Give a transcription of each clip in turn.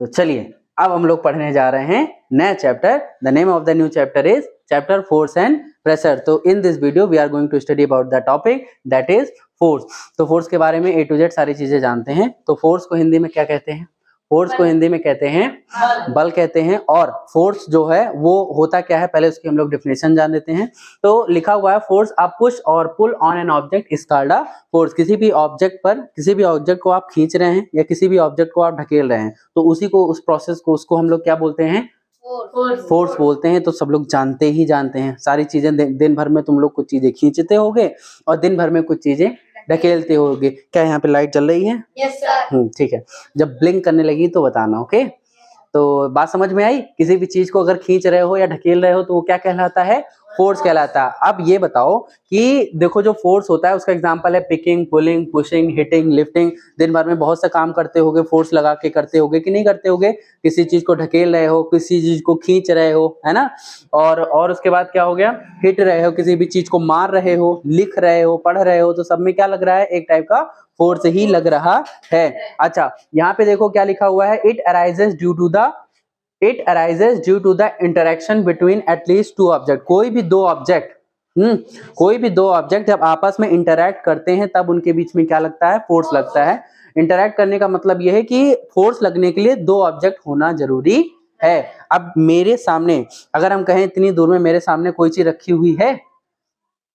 तो चलिए अब हम लोग पढ़ने जा रहे हैं नया chapter. The name of the new chapter is chapter force and pressure. तो in this video we are going to study about the topic that is force. तो फोर्स के बारे में A to Z सारी चीजें जानते हैं। तो फोर्स को हिंदी में क्या कहते हैं? फोर्स को हिंदी में कहते हैं बल कहते हैं। और फोर्स जो है वो होता क्या है, पहले उसकी हम लोग डेफिनेशन जान लेते हैं। तो लिखा हुआ है फोर्स अ पुश और pull on an object is called a force. किसी भी ऑब्जेक्ट पर, किसी भी ऑब्जेक्ट को आप खींच रहे हैं या किसी भी ऑब्जेक्ट को आप ढकेल रहे हैं, तो उसी को, उस प्रोसेस को, उसको हम लोग क्या बोलते हैं? फोर्स बोलते हैं। तो सब लोग जानते ही जानते हैं सारी चीजें। दिन भर में तुम लोग कुछ चीजें खींचते होगे और दिन भर में कुछ चीजें ढकेलते होगे। क्या यहाँ पे लाइट जल रही है? Yes sir. ठीक है, जब ब्लिंक करने लगी तो बताना। ओके, तो बात समझ में आई? किसी भी चीज को अगर खींच रहे हो या ढकेल रहे हो तो वो क्या कहलाता है? फोर्स कहलाता है। अब ये बताओ कि देखो जो फोर्स होता है उसका एग्जांपल है picking, pulling, pushing, hitting, lifting. दिन भर में बहुत सा काम करते होगे, फोर्स लगा के करते होगे कि नहीं करते होगे? किसी चीज को ढकेल रहे हो, किसी चीज को खींच रहे हो, है ना? और उसके बाद क्या हो गया? हिट रहे हो, किसी भी चीज को मार रहे हो, लिख रहे हो, पढ़ रहे हो, तो सब में क्या लग रहा है? एक टाइप का फोर्स ही लग रहा है। अच्छा, यहाँ पे देखो क्या लिखा हुआ है, it arises due to the interaction between at least two object. कोई भी दो ऑब्जेक्ट जब आपस में इंटरैक्ट करते हैं तब उनके बीच में क्या लगता है? फोर्स लगता है। इंटरैक्ट करने का मतलब यह है कि फोर्स लगने के लिए दो ऑब्जेक्ट होना जरूरी है। अब मेरे सामने, अगर हम कहें इतनी दूर में मेरे सामने कोई चीज रखी हुई है,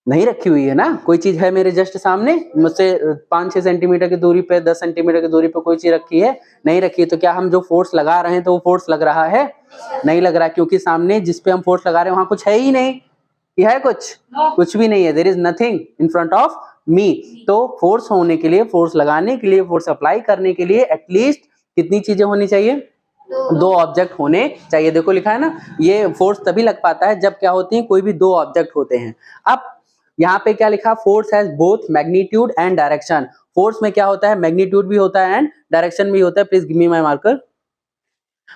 नहीं रखी हुई है ना, कोई चीज है मेरे जस्ट सामने, मुझसे 5-6 सेंटीमीटर की दूरी पे, 10 सेंटीमीटर की दूरी पे कोई चीज रखी है, नहीं रखी है, तो क्या हम जो फोर्स लगा रहे हैं तो वो फोर्स लग रहा है? नहीं लग रहा, क्योंकि सामने जिस पे हम फोर्स लगा रहे हैं वहां कुछ है ही नहीं। ये है कुछ भी नहीं है। There is nothing in front of me. तो फोर्स होने के लिए, फोर्स लगाने के लिए, फोर्स अप्लाई करने के लिए एटलीस्ट कितनी चीजें होनी चाहिए? दो ऑब्जेक्ट होने चाहिए। देखो लिखा है ना, ये फोर्स तभी लग पाता है जब क्या होती है? कोई भी दो ऑब्जेक्ट होते हैं। अब यहाँ पे क्या लिखा? Force has both magnitude and direction. Force में क्या होता है? मैग्नीट्यूड भी होता है एंड डायरेक्शन भी होता है। Please give me my marker.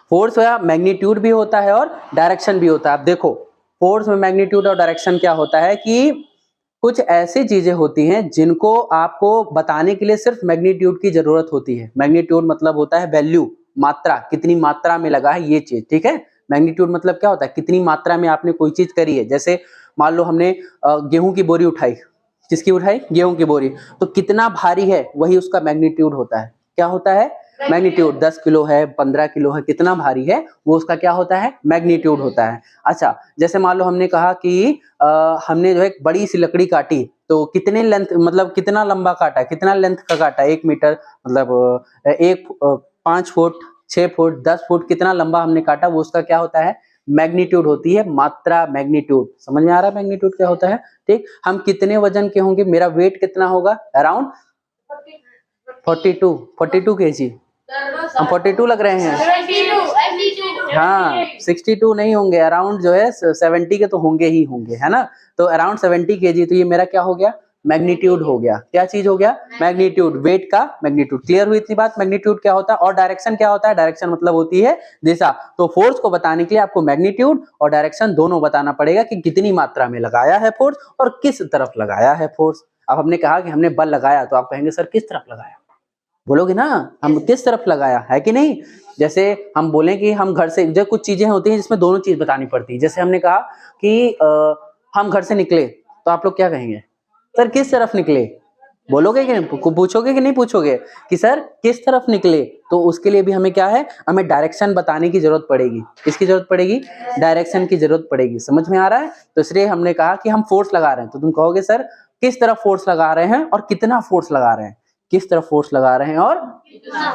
Force या मैग्नीट्यूड भी होता है और डायरेक्शन भी होता है। अब देखो फोर्स में मैग्नीट्यूड और डायरेक्शन क्या होता है कि कुछ ऐसी चीजें होती हैं जिनको आपको बताने के लिए सिर्फ मैग्नीट्यूड की जरूरत होती है। मैग्नीट्यूड मतलब होता है वैल्यू, मात्रा, कितनी मात्रा में लगा है ये चीज। ठीक है, मैग्नीट्यूड मतलब क्या होता है? कितनी मात्रा में आपने कोई चीज करी है। जैसे मान लो हमने गेहूं की बोरी उठाई। किसकी उठाई? गेहूं की बोरी। तो कितना भारी है वही उसका मैग्नीट्यूड होता है। क्या होता है? मैग्नीट्यूड। 10 किलो है, 15 किलो है, कितना भारी है वो उसका क्या होता है? मैग्नीट्यूड होता है। अच्छा, जैसे मान लो हमने कहा कि हमने जो है एक बड़ी सी लकड़ी काटी, तो कितने लेंथ, मतलब कितना लंबा काटा, कितना लेंथ का काटा? 1 मीटर, मतलब 5 फुट, 6 फुट, 10 फुट, कितना लंबा हमने काटा, वो उसका क्या होता है? मैग्नीट्यूड होती है, मात्रा, मैग्नीट्यूड। समझ में आ रहा है मैग्नीट्यूड क्या होता है? ठीक, हम कितने वजन के होंगे, मेरा वेट कितना होगा? Around 42 KG. हम 42 लग रहे हैं। 72 हाँ, 62 नहीं होंगे, अराउंड जो है 70 के तो होंगे ही होंगे, है ना? तो अराउंड 70 केजी। तो ये मेरा क्या हो गया? मैग्नीट्यूड हो गया। क्या चीज हो गया? मैग्नीट्यूड, वेट का मैग्नीट्यूड। क्लियर हुई इतनी बात? मैग्नीट्यूड क्या होता है। और डायरेक्शन क्या होता है? डायरेक्शन मतलब होती है दिशा। तो फोर्स को बताने के लिए आपको मैग्नीट्यूड और डायरेक्शन दोनों बताना पड़ेगा कि कितनी मात्रा में लगाया है फोर्स और किस तरफ लगाया है फोर्स। अब हमने कहा कि हमने बल लगाया, तो आप कहेंगे सर किस तरफ लगाया? बोलोगे ना, हम किस तरफ लगाया है कि नहीं? जैसे हम बोले कि हम घर से, जो कुछ चीजें होती हैं जिसमें दोनों चीज बतानी पड़ती है। जैसे हमने कहा कि हम घर से निकले, तो आप लोग क्या कहेंगे? सर किस तरफ निकले? बोलोगे कि नहीं? पूछोगे कि नहीं पूछोगे कि सर किस तरफ निकले? तो उसके लिए भी हमें क्या है? हमें डायरेक्शन बताने की जरूरत पड़ेगी। किसकी जरूरत पड़ेगी? डायरेक्शन की जरूरत पड़ेगी। समझ में आ रहा है? तो इसलिए हमने कहा कि हम फोर्स लगा रहे हैं, तो तुम कहोगे सर किस तरफ फोर्स लगा रहे हैं और कितना फोर्स लगा रहे हैं। किस तरफ फोर्स लगा रहे हैं और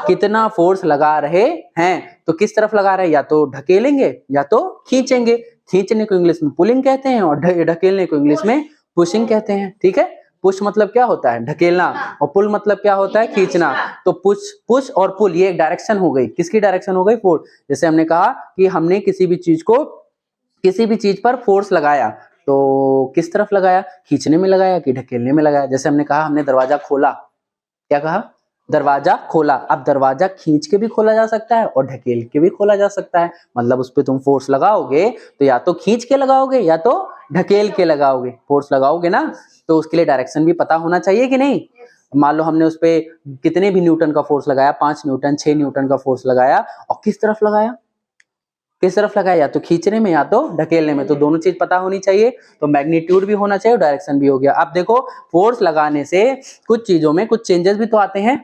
कितना फोर्स लगा रहे हैं। तो किस तरफ लगा रहे हैं? या तो ढकेलेंगे या तो खींचेंगे। खींचने को इंग्लिश में पुलिंग कहते हैं और ढकेलने को इंग्लिश में पुशिंग कहते हैं। ठीक है, पुश मतलब क्या होता है? ढकेलना, और पुल मतलब क्या होता है? खींचना। तो पुश और पुल ये एक डायरेक्शन हो गई। किसकी डायरेक्शन हो गई? फोर्स। जैसे हमने कहा कि हमने किसी भी चीज पर फोर्स लगाया, तो किस तरफ लगाया? खींचने में लगाया कि ढकेलने में लगाया? जैसे हमने कहा हमने दरवाजा खोला, क्या कहा? दरवाजा खोला। अब दरवाजा खींच के भी खोला जा सकता है और ढकेल के भी खोला जा सकता है। मतलब उस पे तुम फोर्स लगाओगे तो या तो खींच के लगाओगे या तो ढकेल के लगाओगे। फोर्स लगाओगे ना, तो उसके लिए डायरेक्शन भी पता होना चाहिए कि नहीं? मान लो हमने उस पे कितने भी न्यूटन का फोर्स लगाया, 5 न्यूटन 6 न्यूटन का फोर्स लगाया, और किस तरफ लगाया, किस तरफ लगाया, या तो खींचने में या तो ढकेलने में, तो दोनों चीज पता होनी चाहिए। तो मैग्नीट्यूड भी होना चाहिए, डायरेक्शन भी हो गया। अब देखो फोर्स लगाने से कुछ चीजों में कुछ चेंजेस भी तो आते हैं,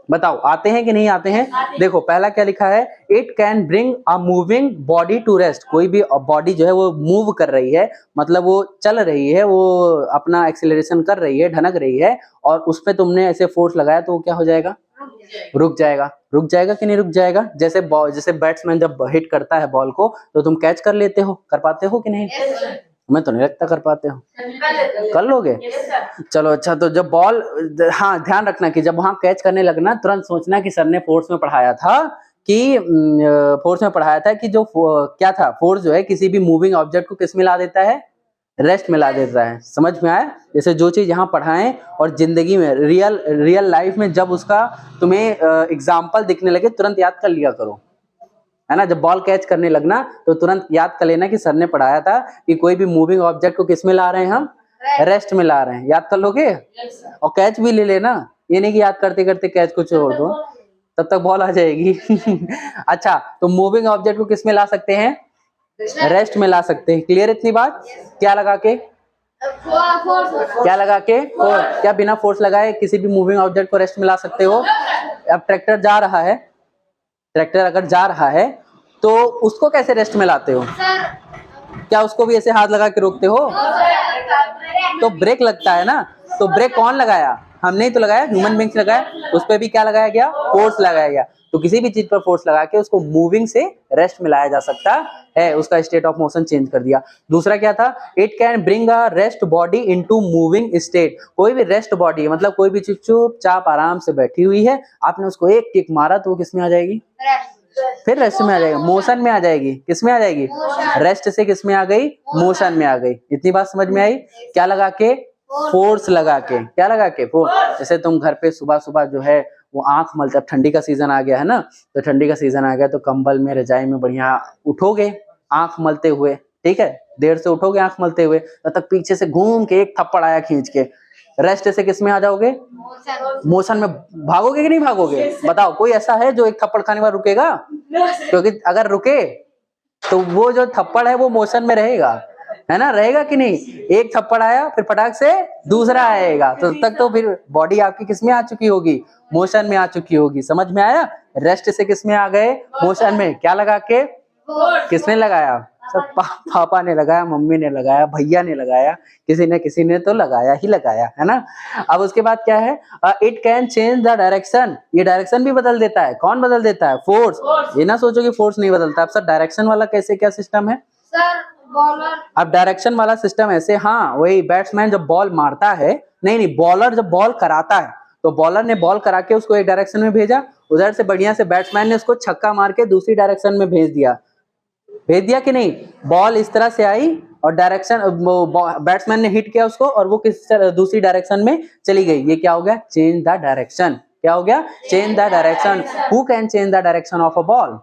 बताओ आते हैं कि नहीं आते हैं? देखो पहला क्या लिखा है, it can bring a moving body to rest. कोई भी बॉडी जो है वो मूव कर रही है, मतलब वो चल रही है, वो अपना एक्सेलरेशन कर रही है, ढनक रही है, और उस पे तुमने ऐसे फोर्स लगाया तो वो क्या हो जाएगा, रुक जाएगा। रुक जाएगा कि नहीं रुक जाएगा? जैसे बैट्समैन जब हिट करता है बॉल को तो तुम कैच कर लेते हो, कर पाते हो कि नहीं? मैं तो नहीं लगता कर पाते हो, कर लोगे? चलो अच्छा, तो जब बॉल, हाँ ध्यान रखना कि जब वहां कैच करने लगना तुरंत सोचना कि सर ने फोर्स में पढ़ाया था कि जो क्या था, फोर्स जो है किसी भी मूविंग ऑब्जेक्ट को किस में ला देता है, रेस्ट में ला देता है। समझ में आया? जैसे जो चीज यहाँ पढ़ाएं और जिंदगी में रियल लाइफ में जब उसका तुम्हें एग्जाम्पल दिखने लगे तुरंत याद कर लिया करो, है ना। जब बॉल कैच करने लगना तो तुरंत याद कर लेना कि सर ने पढ़ाया था कि कोई भी मूविंग ऑब्जेक्ट को किस में ला रहे हैं हम, रेस्ट में ला रहे हैं। याद कर लोगे और कैच भी ले लेना, ये नहीं कि याद करते करते कैच को छोड़ दो, तब तक बॉल आ जाएगी। अच्छा, तो मूविंग ऑब्जेक्ट को किस में ला सकते हैं, रेस्ट में ला सकते हैं। क्लियर इतनी बात? क्या लगा के, क्या लगा के, क्या बिना फोर्स लगाए किसी भी मूविंग ऑब्जेक्ट को रेस्ट में ला सकते हो? अब ट्रैक्टर जा रहा है, ट्रैक्टर अगर जा रहा है तो उसको कैसे रेस्ट में लाते हो? क्या उसको भी ऐसे हाथ लगा के रोकते हो? तो ब्रेक लगता है ना, तो ब्रेक कौन लगाया, हमने ही तो लगाया, ह्यूमन बीइंग्स लगाया। उस पर भी क्या लगाया गया, फोर्स लगाया गया। तो किसी भी चीज पर फोर्स लगा के उसको मूविंग से रेस्ट में लाया जा सकता है, उसका स्टेट ऑफ मोशन चेंज कर दिया। दूसरा क्या था, it can bring a rest body into moving state. कोई भी रेस्ट बॉडी, मतलब कोई भी चीज चुपचाप आराम से बैठी हुई है, आपने उसको एक किक मारा तो वो किस में आ जाएगी, फिर रेस्ट में आ जाएगा, मोशन में आ जाएगी। किस में आ जाएगी, रेस्ट से किस में आ गई, मोशन में आ गई। इतनी बात समझ में आई? क्या लगा के, फोर्स लगा के। क्या लगा के, फोर्स। जैसे तुम घर पे सुबह सुबह जो है वो आंख मलते, अब ठंडी का सीजन आ गया है ना, तो ठंडी का सीजन आ गया तो कंबल में रजाई में बढ़िया उठोगे आंख मलते हुए, ठीक है, देर से उठोगे आंख मलते हुए, तब तक पीछे से घूम के एक थप्पड़ आया खींच के, रेस्ट से किस में आ जाओगे, मोशन में। भागोगे कि नहीं भागोगे? बताओ, कोई ऐसा है जो एक थप्पड़ खाने के बाद रुकेगा? क्योंकि अगर रुके तो वो जो थप्पड़ है वो मोशन में रहेगा, है ना, रहेगा कि नहीं? एक थप्पड़ आया फिर फटाक से दूसरा आएगा, तो तब तक तो फिर बॉडी आपकी किस में आ चुकी होगी, मोशन में आ चुकी होगी। समझ में आया? रेस्ट से किस में आ गए, मोशन में। क्या लगा के, किसने लगाया, सब पापा ने लगाया, मम्मी ने लगाया, भैया ने लगाया, किसी ने तो लगाया ही लगाया, है ना। अब उसके बाद क्या है, it can change the direction. ये डायरेक्शन भी बदल देता है। कौन बदल देता है, फोर्स। ये ना सोचो कि फोर्स नहीं बदलता। अब सर डायरेक्शन वाला कैसे, क्या सिस्टम है सर? बॉलर। अब डायरेक्शन वाला सिस्टम ऐसे, हाँ वही, बैट्समैन जब बॉल मारता है, नहीं बॉलर जब बॉल कराता है, तो बॉलर ने बॉल करा के उसको एक डायरेक्शन में भेजा, उधर से बढ़िया से बैट्समैन ने उसको छक्का मार के दूसरी डायरेक्शन में भेज दिया कि नहीं? बॉल इस तरह से आई और डायरेक्शन, बैट्समैन ने हिट किया उसको और वो किस दूसरी डायरेक्शन में चली गई। ये क्या हो गया, चेंज द डायरेक्शन। क्या हो गया, change the direction. Who can change the direction of a ball?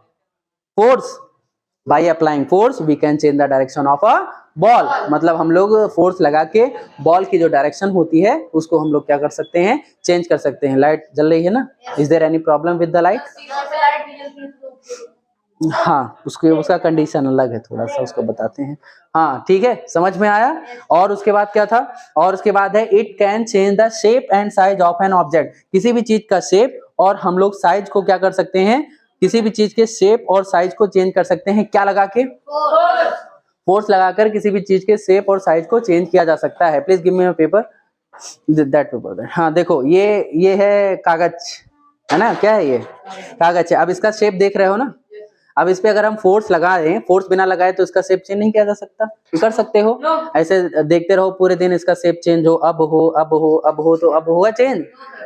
Force. By applying force we can change the direction of a ball. मतलब हम लोग फोर्स लगा के बॉल की जो डायरेक्शन होती है उसको हम लोग क्या कर सकते हैं, चेंज कर सकते हैं। लाइट जल रही है ना, is there any problem with the light? हाँ, उसका कंडीशन अलग है, थोड़ा सा उसको बताते हैं। हाँ ठीक है, समझ में आया। और उसके बाद क्या था, और उसके बाद है it can change the shape and size of an object. किसी भी चीज का शेप और हम लोग साइज को क्या कर सकते हैं, किसी भी चीज के शेप और साइज को चेंज कर सकते हैं। क्या लगा के, फोर्स लगाकर किसी भी चीज के शेप और साइज को चेंज किया जा सकता है। Please give me a paper, that paper. हाँ देखो, ये है कागज, है ना, क्या है ये, कागज है। अब इसका शेप देख रहे हो ना, अब इस पे अगर हम फोर्स लगा दें, फोर्स बिना लगाए तो इसका शेप चेंज नहीं किया जा सकता। कर सकते हो? ऐसे देखते रहो पूरे दिन, इसका शेप चेंज हो, अब हो, अब हो, अब हो, तो अब होगा चेंज?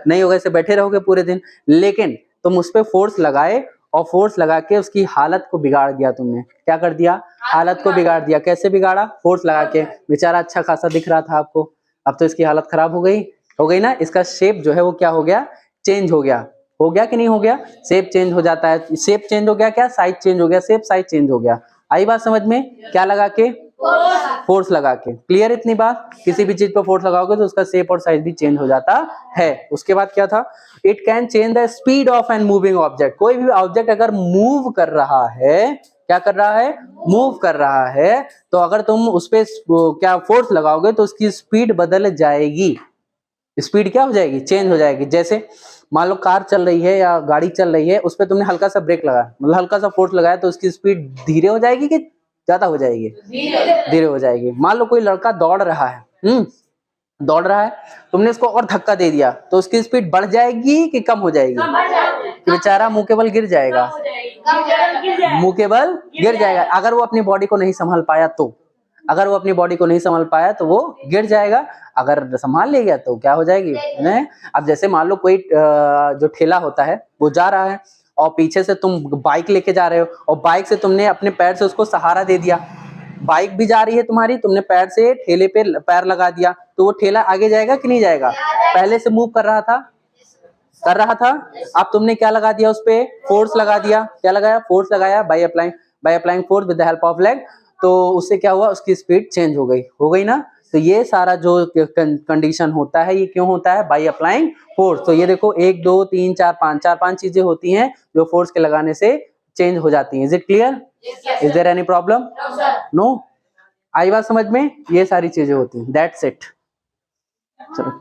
नहीं होगा, ऐसे बैठे रहोगे पूरे दिन। लेकिन तुम उस पे फोर्स लगाए और फोर्स लगा के उसकी हालत को बिगाड़ दिया तुमने। क्या कर दिया, हालत को बिगाड़ दिया। कैसे बिगाड़ा, फोर्स लगा के। बेचारा अच्छा खासा दिख रहा था आपको, अब तो इसकी हालत खराब हो गई ना। इसका शेप जो है वो क्या हो गया, चेंज हो गया। हो गया कि नहीं हो गया? शेप चेंज हो जाता है। शेप चेंज हो गया, क्या साइज चेंज हो गया, शेप साइज चेंज हो गया। आई बात समझ में? क्या लगा के, फोर्स लगा के। क्लियर इतनी बात? किसी भी चीज पर फोर्स लगाओगे तो उसका शेप और साइज भी चेंज हो जाता है। उसके बाद क्या था? It can change the speed of an moving object. कोई भी ऑब्जेक्ट अगर मूव कर रहा है, क्या कर रहा है? मूव कर रहा है, तो अगर तुम उस पे क्या फोर्स लगाओगे तो उसकी स्पीड बदल जाएगी। स्पीड क्या हो जाएगी? चेंज हो जाएगी। जैसे मान लो कार चल रही है या गाड़ी चल रही है, उस पर तुमने हल्का सा ब्रेक लगाया, मतलब हल्का सा फोर्स लगाया, तो उसकी स्पीड धीरे हो जाएगी कि ज्यादा हो जाएगी? धीरे हो जाएगी। मान लो कोई लड़का दौड़ रहा है, दौड़ रहा है, तुमने उसको और धक्का दे दिया तो उसकी स्पीड बढ़ जाएगी कि कम हो जाएगी? कि बेचारा मुंह के बल गिर जाएगा, मुंह के बल गिर जाएगा। अगर वो अपनी बॉडी को नहीं संभाल पाया तो, अगर वो अपनी बॉडी को नहीं संभाल पाया तो वो गिर जाएगा। अगर संभाल ले गया तो क्या हो जाएगी? नहीं। अब जैसे मान लो कोई जो ठेला होता है वो जा रहा है और पीछे से तुम बाइक लेके जा रहे हो और बाइक से तुमने अपने पैर से उसको सहारा दे दिया। बाइक भी जा रही है तुम्हारी, तुमने पैर से ठेले पे पैर लगा दिया, तो वो ठेला आगे जाएगा कि नहीं जाएगा? पहले से मूव कर रहा था, कर रहा था, अब तुमने क्या लगा दिया? उस पे फोर्स लगा दिया। क्या लगाया? फोर्स लगाया bye applying force with the help of leg. तो उससे क्या हुआ? उसकी स्पीड चेंज हो गई ना? तो ये सारा जो कंडीशन होता है ये क्यों होता है? Bye applying force. तो ये देखो 1 2 3 4 5 4-5 चीजें होती हैं जो फोर्स के लगाने से चेंज हो जाती हैं। Is it clear? Is there any problem? No? आई बात समझ में? ये सारी चीजें होती हैं। That's it. चलो